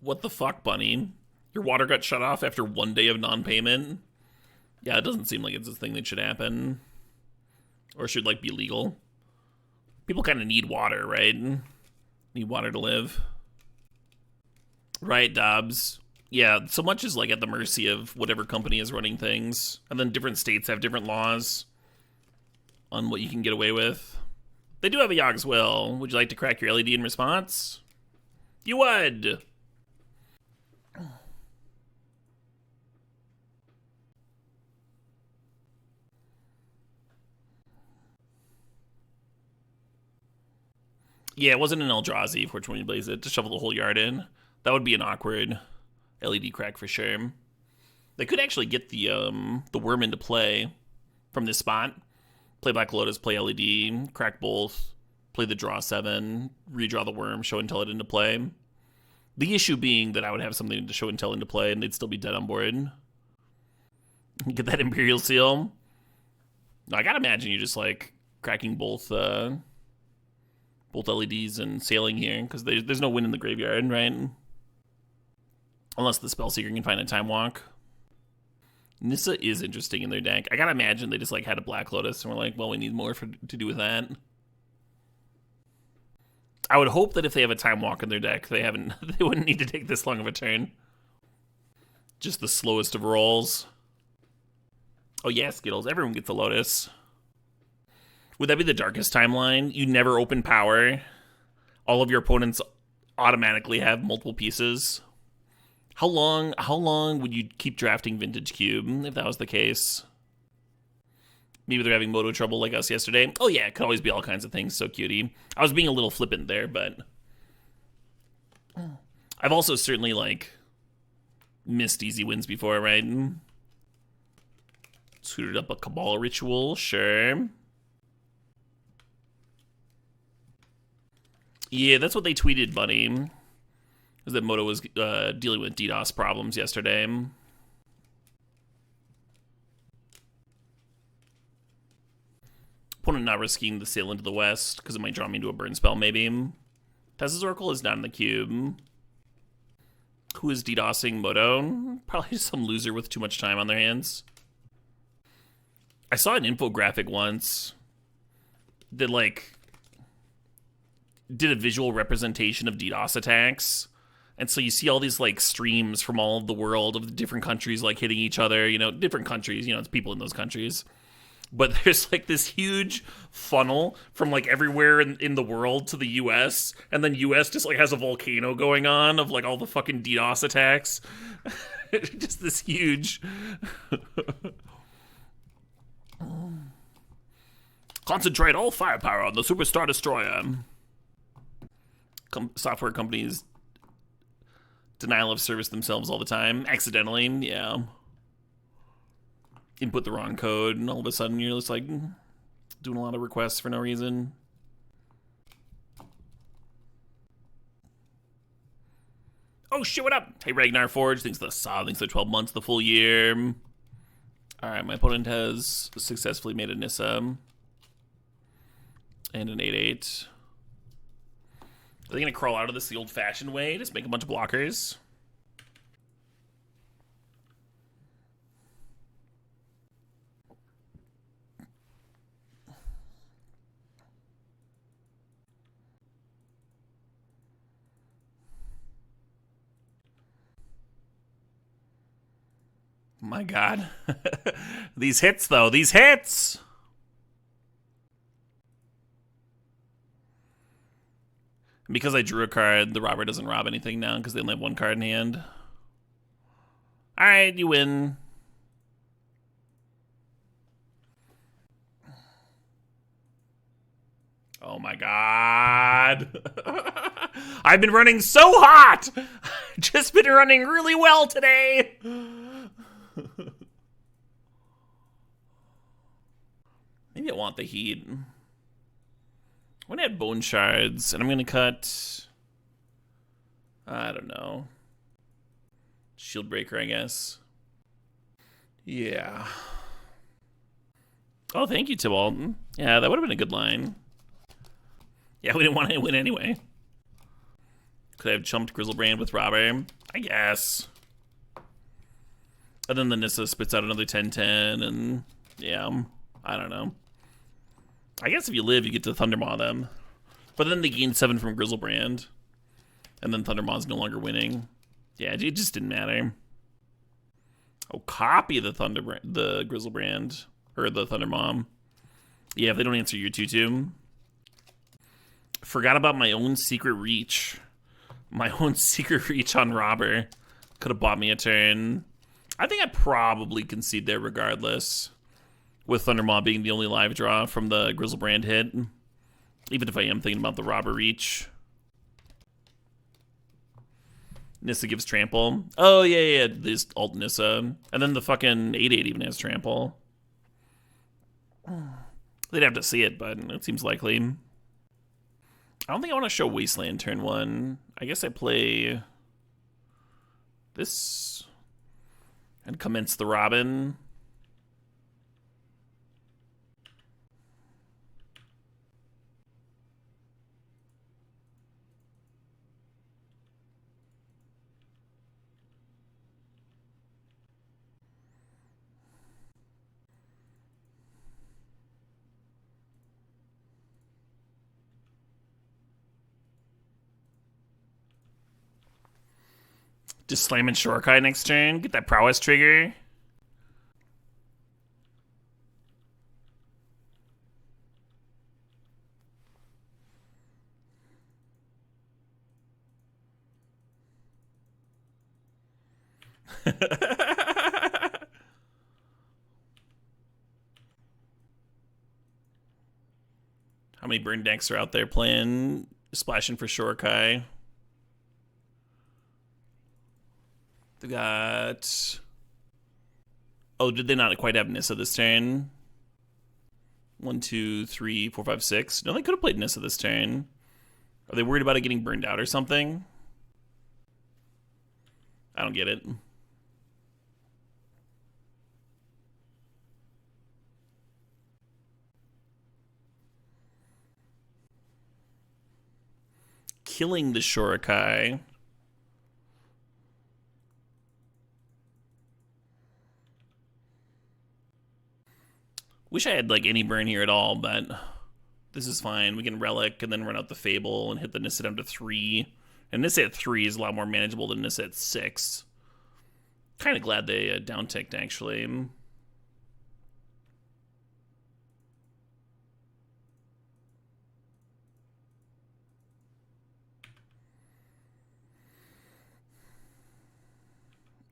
What the fuck, Bunny? Your water got shut off after 1 day of non-payment? Yeah, it doesn't seem like it's a thing that should happen. Or should, like, be legal. People kind of need water, right? Need water to live. Right, Dobbs? Yeah, so much is, like, at the mercy of whatever company is running things. And then different states have different laws on what you can get away with. They do have a Yogg's Will. Would you like to crack your LED in response? You would! Yeah, it wasn't an Eldrazi for 20 Blaze It to shovel the whole yard in. That would be an awkward LED crack for sure. They could actually get the worm into play from this spot. Play Black Lotus, play LED, crack both, play the draw 7, redraw the worm, show and tell it into play. The issue being that I would have something to show and tell into play and they'd still be dead on board. Get that Imperial Seal. No, I gotta imagine you just like cracking both LEDs and sailing here, because there's no win in the graveyard, right? Unless the Spellseeker can find a Time Walk. Nissa is interesting in their deck. I gotta imagine they just like had a Black Lotus and we're like, well, we need more to do with that. I would hope that if they have a Time Walk in their deck, they wouldn't need to take this long of a turn. Just the slowest of rolls. Oh yeah, Skittles. Everyone gets a Lotus. Would that be the darkest timeline? You never open power. All of your opponents automatically have multiple pieces. How long would you keep drafting Vintage Cube if that was the case? Maybe they're having moto trouble like us yesterday. Oh yeah, it could always be all kinds of things. So cutie. I was being a little flippant there, but I've also certainly like missed easy wins before, right? Suited up a Cabal Ritual, sure. Yeah, that's what they tweeted, buddy. Is that Moto was dealing with DDoS problems yesterday. Opponent not risking the sail into the west because it might draw me into a burn spell, maybe. Tessa's Oracle is not in the cube. Who is DDoSing Moto? Probably some loser with too much time on their hands. I saw an infographic once that, like, did a visual representation of DDoS attacks. And so you see all these, like, streams from all of the world of the different countries, like, hitting each other, you know, different countries, you know, it's people in those countries. But there's, like, this huge funnel from, like, everywhere in the world to the U.S. And then U.S. just, like, has a volcano going on of, like, all the fucking DDoS attacks. Just this huge... Concentrate all firepower on the Superstar Destroyer. Software companies... denial of service themselves all the time. Accidentally, yeah. Input the wrong code, and all of a sudden you're just like doing a lot of requests for no reason. Oh shit, what up? Hey, Ragnar Forge thinks the 12 months, the full year. Alright, my opponent has successfully made a Nissa. And an 8/8. Are they gonna crawl out of this the old-fashioned way? Just make a bunch of blockers? My god. These hits, though. These hits! Because I drew a card, the robber doesn't rob anything now because they only have one card in hand. Alright, you win. Oh my god. I've been running so hot! Just been running really well today! Maybe I want the heat. I'm gonna add Bone Shards, and I'm gonna cut... I don't know. Shieldbreaker, I guess. Yeah. Oh, thank you, Tybalt. Yeah, that would have been a good line. Yeah, we didn't want to win anyway. Could I have chumped Grizzlebrand with Robber? I guess. And then the Nissa spits out another 10/10, and yeah, I don't know. I guess if you live, you get to Thundermaw them. But then they gain 7 from Grizzlebrand. And then Thundermaw's no longer winning. Yeah, it just didn't matter. Oh, copy the Grizzlebrand. Or the Thundermaw. Yeah, if they don't answer your 2/2. Forgot about my own secret reach. My own secret reach on Robber. Could have bought me a turn. I think I probably concede there regardless. With Thundermaw being the only live draw from the Grizzlebrand hit. Even if I am thinking about the Robber reach. Nissa gives trample. Oh, yeah, this alt Nissa. And then the fucking 8/8 even has trample. They'd have to see it, but it seems likely. I don't think I want to show Wasteland turn 1. I guess I play this and commence the Robin. Just slam in Shorkai next turn. Get that prowess trigger. How many burn decks are out there playing splashing for Shorkai? They got... Oh, did they not quite have Nissa this turn? 1, 2, 3, 4, 5, 6. No, they could have played Nissa this turn. Are they worried about it getting burned out or something? I don't get it. Killing the Shorikai. Wish I had like any burn here at all, but this is fine. We can Relic and then run out the Fable and hit the Nissa down to 3. And Nissa at 3 is a lot more manageable than Nissa at 6. Kind of glad they down-ticked, actually. And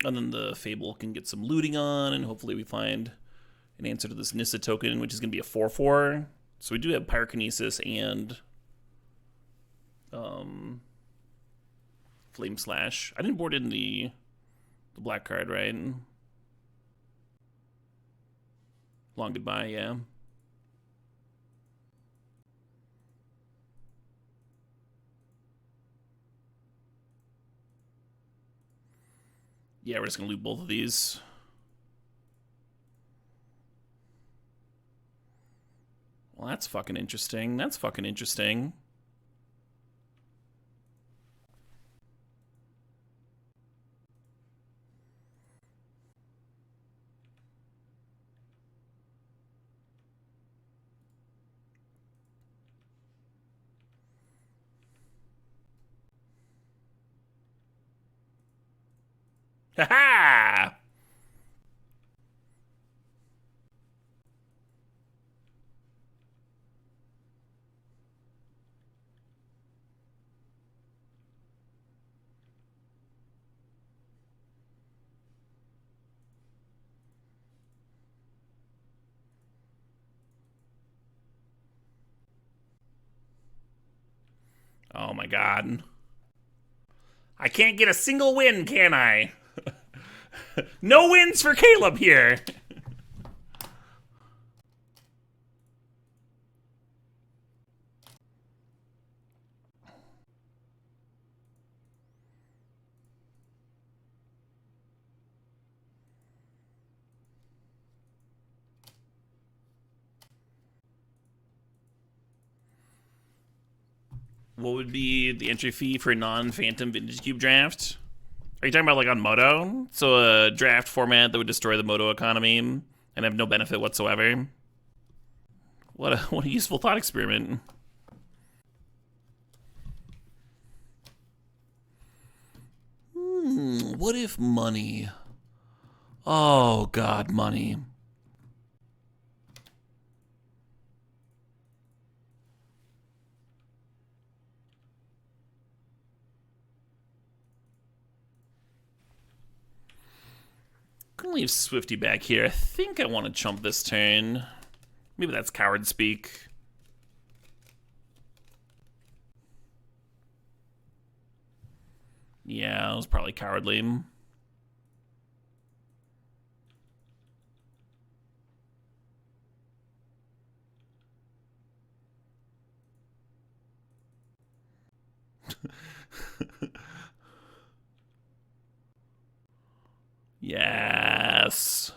then the Fable can get some looting on, and hopefully we find an answer to this Nissa token, which is going to be a 4/4. So we do have Pyrokinesis and Flame Slash. I didn't board in the black card, right? Long Goodbye, yeah. Yeah, we're just going to loot both of these. Well, that's fucking interesting. That's fucking interesting. Ha-ha! Oh my god. I can't get a single win, can I? No wins for Caleb here. What would be the entry fee for a non-Phantom Vintage Cube draft? Are you talking about like on Moto? So a draft format that would destroy the Moto economy and have no benefit whatsoever? What a useful thought experiment. What if money? Oh god, money. I'm gonna leave Swifty back here. I think I want to chump this turn. Maybe that's coward speak. Yeah, it was probably cowardly. Yes.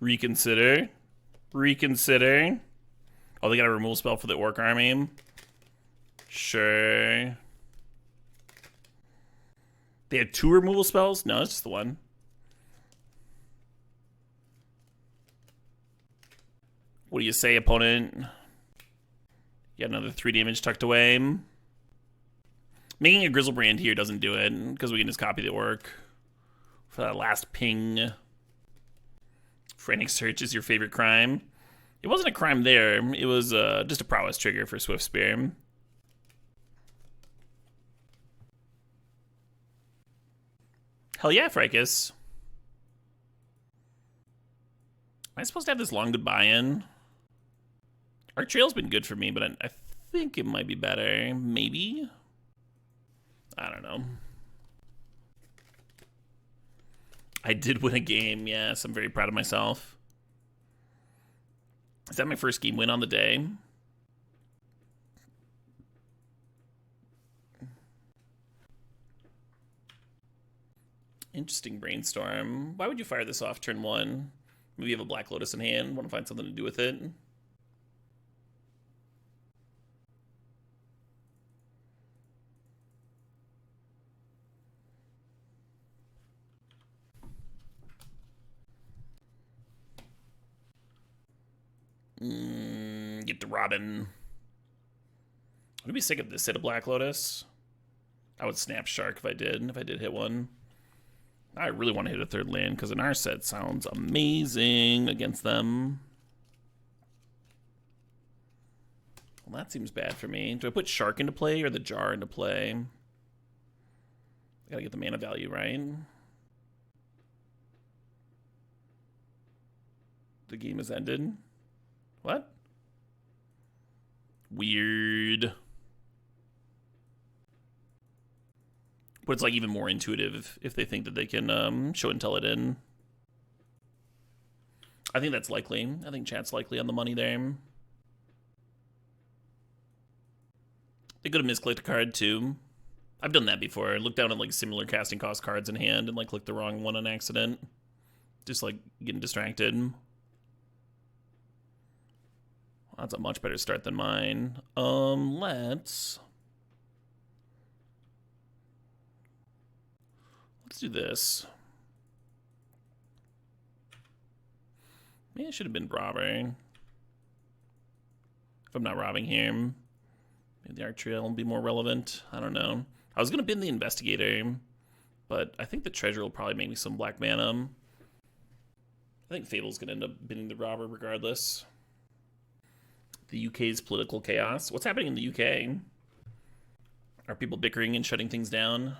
Reconsider. Reconsider. Oh, they got a removal spell for the Orc Army. Sure. They had 2 removal spells? No, it's just the one. What do you say, opponent? Yet another 3 damage tucked away. Making a Grizzlebrand here doesn't do it, because we can just copy the Orc. For that last ping. Frantic Search is your favorite crime. It wasn't a crime there. It was just a prowess trigger for Swiftspear. Hell yeah, Fracus. Am I supposed to have this long goodbye in? Our trail's been good for me, but I think it might be better. Maybe? I don't know. I did win a game, yes. I'm very proud of myself. Is that my first game win on the day? Interesting brainstorm. Why would you fire this off turn 1? Maybe you have a Black Lotus in hand, want to find something to do with it. Get to Robin. I'd be sick of this hit a Black Lotus. I would snap Shark if I did hit one. I really want to hit a 3rd land because an Narset sounds amazing against them. Well, that seems bad for me. Do I put Shark into play or the Jar into play? I gotta get the mana value right. The game has ended. What? Weird. But it's like even more intuitive if they think that they can show and tell it in. I think that's likely. I think chat's likely on the money there. They could have misclicked a card too. I've done that before. I looked down at like similar casting cost cards in hand and like clicked the wrong one on accident. Just like getting distracted. That's a much better start than mine. Let's do this. Maybe I should have been robbing. If I'm not robbing here, maybe the Arc Trail will be more relevant. I don't know. I was gonna bin the Investigator, but I think the Treasure will probably make me some black mana. I think Fatal's gonna end up binning the Robber regardless. The UK's political chaos. What's happening in the UK? Are people bickering and shutting things down?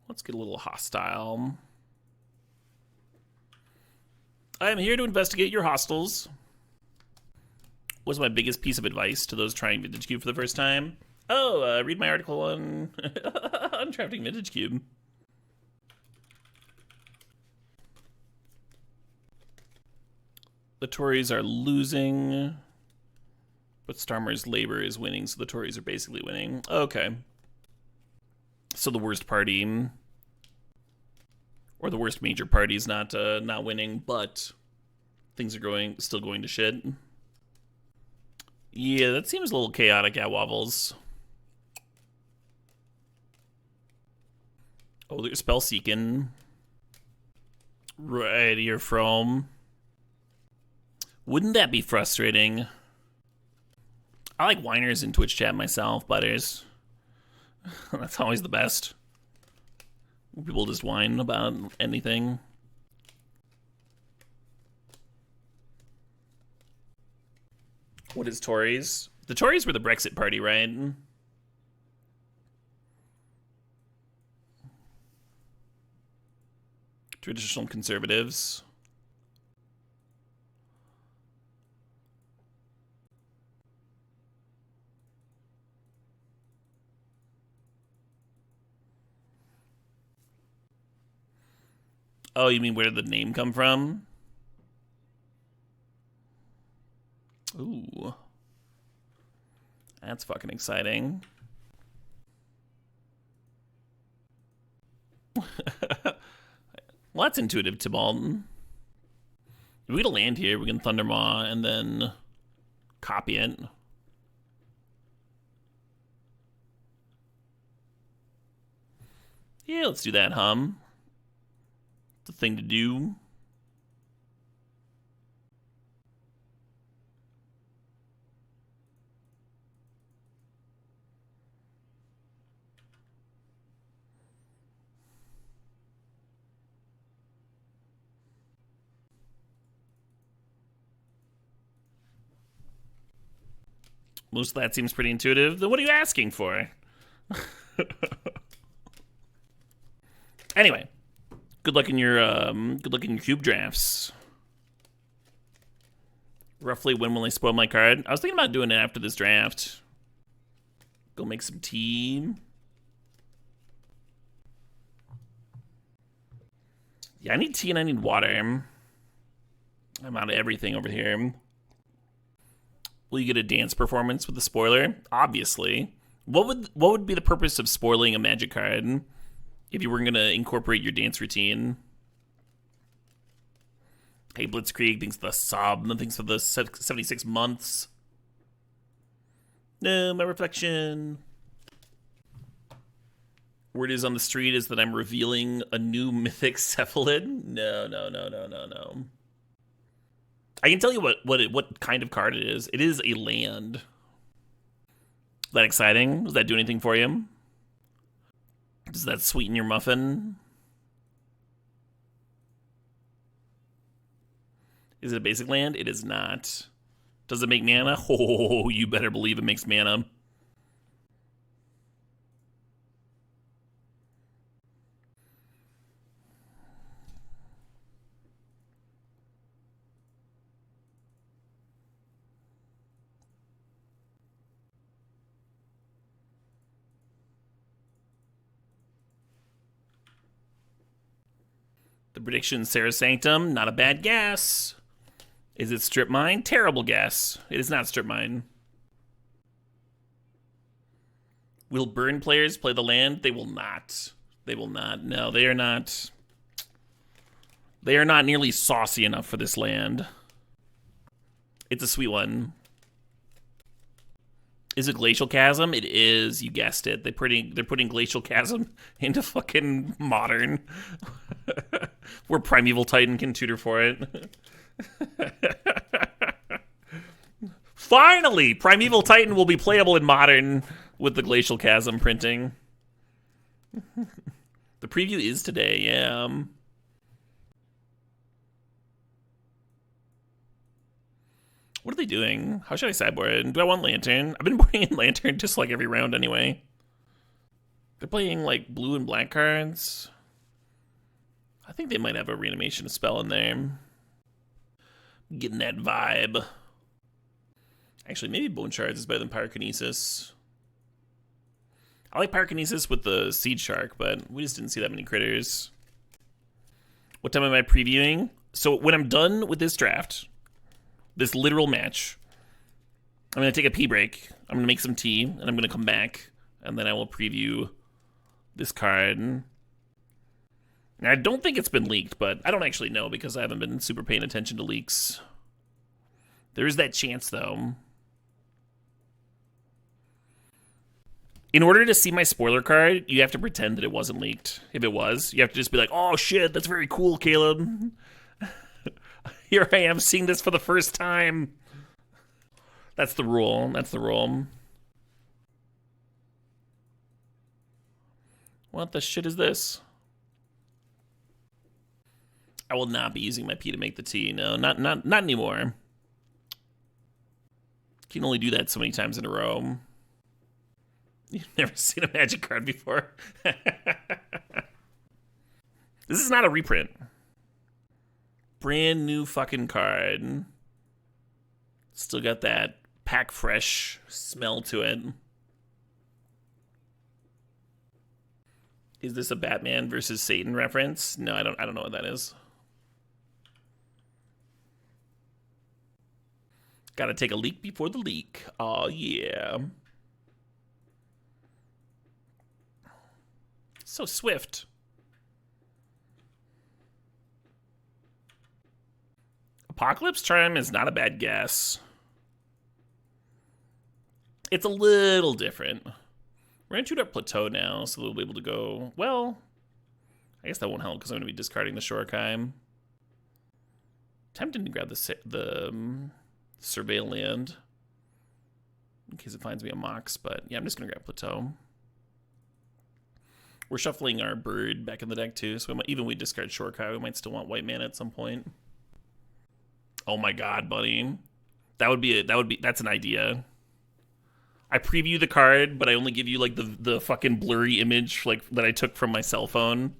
Let's get a little hostile. I am here to investigate your hostels. Was my biggest piece of advice to those trying Vintage Cube for the first time? Oh, read my article on on drafting Vintage Cube. The Tories are losing, but Starmer's Labor is winning, so the Tories are basically winning. Okay. So the worst party, or the worst major party, is not winning, but things are still going to shit. Yeah, that seems a little chaotic at Wobbles. Oh, they're spell seeking. Right here from. Wouldn't that be frustrating? I like whiners in Twitch chat myself, Butters. That's always the best. People just whine about anything. What is Tories? The Tories were the Brexit party, right? Traditional conservatives. Oh, you mean where did the name come from? Ooh. That's fucking exciting. Well, that's intuitive, Tybalt. If we get a land here, we can Thundermaw and then copy it. Yeah, let's do that, hum. It's a thing to do. Most of that seems pretty intuitive. Then what are you asking for? Anyway, good luck in your cube drafts. Roughly when will I spoil my card? I was thinking about doing it after this draft. Go make some tea. Yeah, I need tea and I need water. I'm out of everything over here. Will you get a dance performance with the spoiler? Obviously. What would be the purpose of spoiling a magic card if you were going to incorporate your dance routine? Hey, Blitzkrieg thinks the sub, thanks for the 76 months. No, my reflection. Word is on the street is that I'm revealing a new mythic cephalid. No. I can tell you what kind of card it is. It is a land. Is that exciting? Does that do anything for you? Does that sweeten your muffin? Is it a basic land? It is not. Does it make mana? Oh, you better believe it makes mana. The prediction, Sarah Sanctum, not a bad guess. Is it Strip Mine? Terrible guess. It is not Strip Mine. Will burn players play the land? They will not. They will not. No, they are not. They are not nearly saucy enough for this land. It's a sweet one. Is it Glacial Chasm? It is. You guessed it. They're putting Glacial Chasm into fucking Modern. Where Primeval Titan can tutor for it. Finally! Primeval Titan will be playable in Modern with the Glacial Chasm printing. The preview is today, yeah. What are they doing? How should I sideboard? Do I want Lantern? I've been boarding in Lantern just like every round anyway. They're playing like blue and black cards. I think they might have a reanimation spell in there. Getting that vibe. Actually, maybe Bone Shards is better than Pyrokinesis. I like Pyrokinesis with the Seedshark, but we just didn't see that many critters. What time am I previewing? So when I'm done with this draft, this literal match, I'm going to take a pee break. I'm going to make some tea, and I'm going to come back, and then I will preview this card. Now, I don't think it's been leaked, but I don't actually know because I haven't been super paying attention to leaks. There is that chance, though. In order to see my spoiler card, you have to pretend that it wasn't leaked. If it was, you have to just be like, oh shit, that's very cool, Caleb. Here I am seeing this for the first time. That's the rule. That's the rule. What the shit is this? I will not be using my pee to make the tea. No, not anymore. You can only do that so many times in a row. You've never seen a magic card before. This is not a reprint. Brand new fucking card. Still got that pack fresh smell to it. Is this a Batman versus Satan reference? No, I don't know what that is. Gotta take a leak before the leak. Oh yeah. So swift. Apocalypse Charm is not a bad guess. It's a little different. We're going to shoot up Plateau now, so they'll be able to go... Well, I guess that won't help because I'm going to be discarding the Shorkheim. Tempted to grab the Surveil Land in case it finds me a Mox, but yeah, I'm just going to grab Plateau. We're shuffling our bird back in the deck too, so even we discard Shorkheim, we might still want white mana at some point. Oh my god, buddy. That's an idea. I preview the card, but I only give you like the fucking blurry image like that I took from my cell phone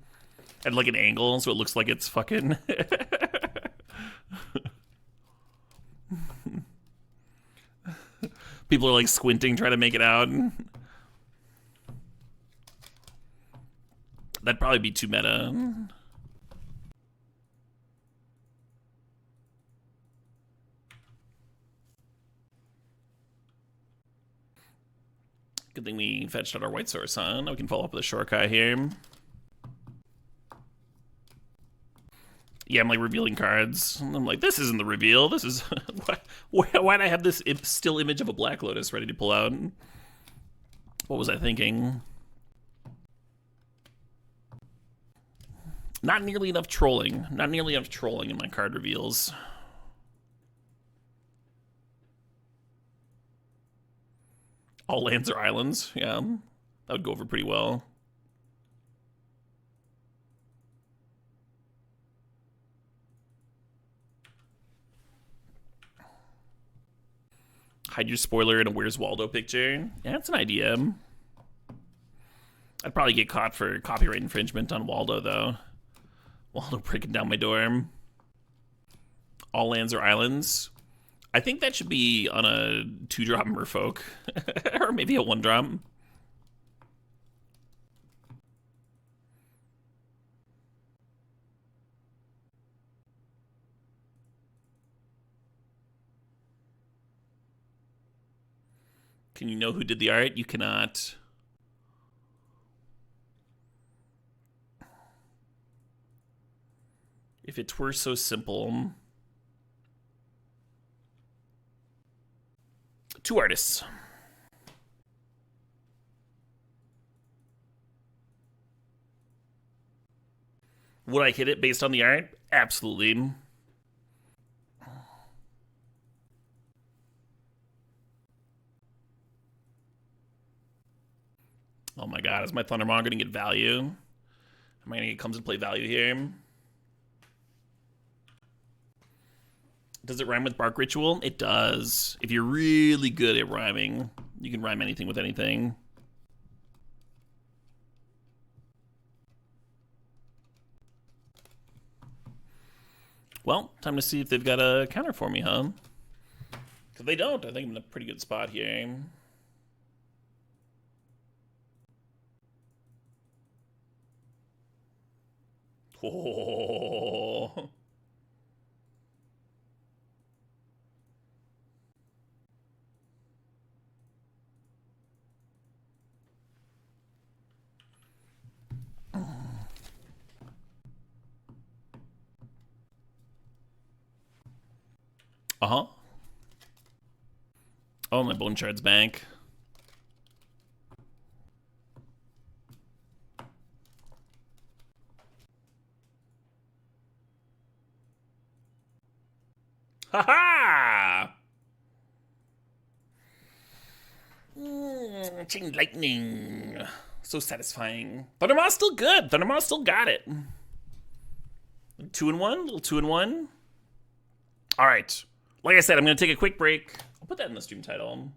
at like an angle, so it looks like it's fucking people are like squinting trying to make it out. That'd probably be too meta. Good thing we fetched out our white source, huh? Now we can follow up with a Shorkai here. Yeah, I'm like revealing cards. I'm like, this isn't the reveal. This is... Why'd I have this still image of a Black Lotus ready to pull out? What was I thinking? Not nearly enough trolling. Not nearly enough trolling in my card reveals. All lands are islands. Yeah, that would go over pretty well. Hide your spoiler in a Where's Waldo picture. Yeah, that's an idea. I'd probably get caught for copyright infringement on Waldo, though. Waldo breaking down my door. All lands are islands. I think that should be on a 2-drop Merfolk. Or maybe a 1-drop. Can you know who did the art? You cannot. If it were so simple. 2 artists. Would I hit it based on the art? Absolutely. Oh my god, is my Thundermaw going to get value? Am I going to get comes and play value here? Does it rhyme with Bark Ritual? It does. If you're really good at rhyming, you can rhyme anything with anything. Well, time to see if they've got a counter for me, huh? Because they don't. I think I'm in a pretty good spot here. Oh. Uh-huh. Oh, my Bone Shards bank. Ha-ha! Chain lightning. So satisfying. Thundermaw's still good. Thundermaw still got it. 2-in-1? Little 2-in-1. All right. Like I said, I'm going to take a quick break. I'll put that in the stream title.